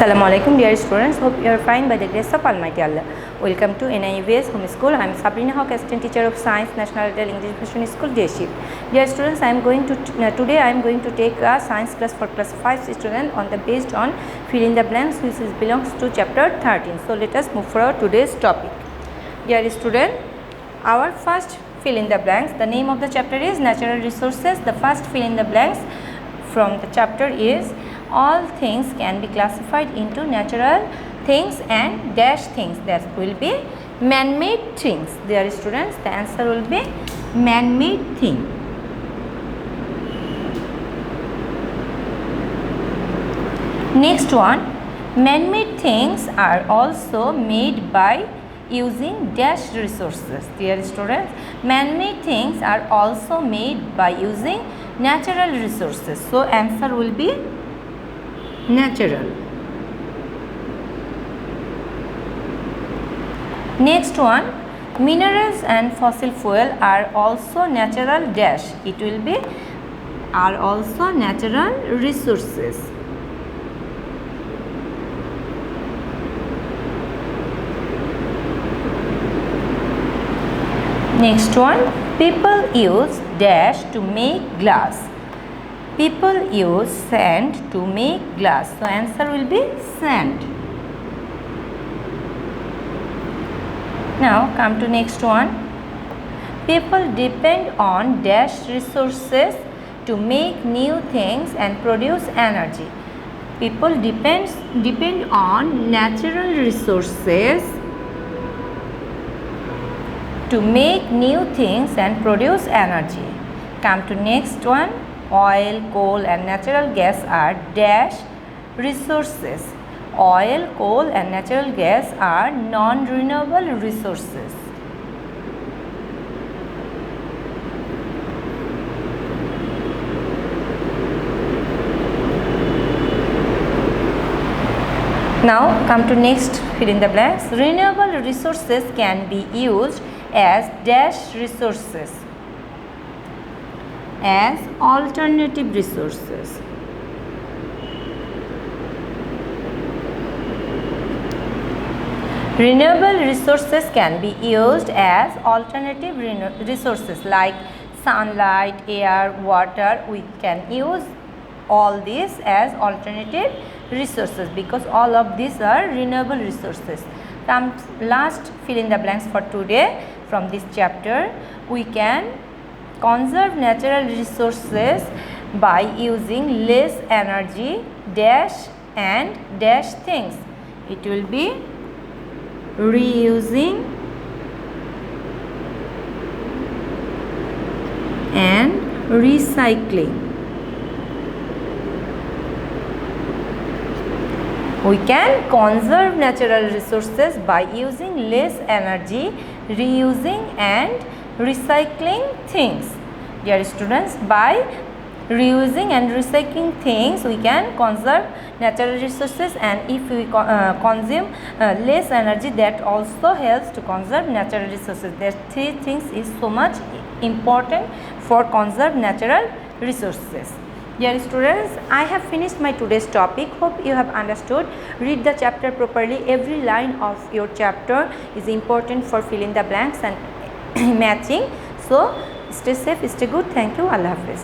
Assalamualaikum dear students, hope you are fine by the grace of Almighty Allah. Welcome to NIUS Home School. I am Sabreena, Haque, assistant teacher of Science, National Adult English Version School, Day Shift. Dear students, today I am going to take a science class for class 5 student on the based on fill in the blanks which belongs to chapter 13. So let us move forward to today's topic. Dear student, our first fill in the blanks, the name of the chapter is Natural Resources. The first fill in the blanks from the chapter is all things can be classified into natural things and dash things. That will be man-made things. Dear students, the answer will be man-made thing. Next one, man-made things are also made by using dash resources. Dear students, man-made things are also made by using natural resources. So answer will be natural. Next one, minerals and fossil fuel are also natural dash. It will be are also natural resources. Next one, people use dash to make glass. People use sand to make glass. So answer will be sand. Now come to next one. People depend on dash resources to make new things and produce energy. People depend on natural resources to make new things and produce energy. Come to next one. Oil, coal and natural gas are dash resources. Oil, coal and natural gas are non-renewable resources. Now come to next fill in the blanks. Renewable resources can be used as dash resources, as alternative resources. Renewable resources can be used as alternative resources like sunlight, air, water. We can use all these as alternative resources because all of these are renewable resources. Last fill in the blanks for today from this chapter. We can conserve natural resources by using less energy dash and dash things. It will be reusing and recycling. We can conserve natural resources by using less energy, reusing and recycling things. Dear students, by reusing and recycling things we can conserve natural resources, and if we consume less energy, that also helps to conserve natural resources. These three things is so much important for conserve natural resources. Dear students, I have finished my today's topic. Hope you have understood. Read the chapter properly. Every line of your chapter is important for filling the blanks and matching. So stay safe, stay good. Thank you. Allah Hafiz.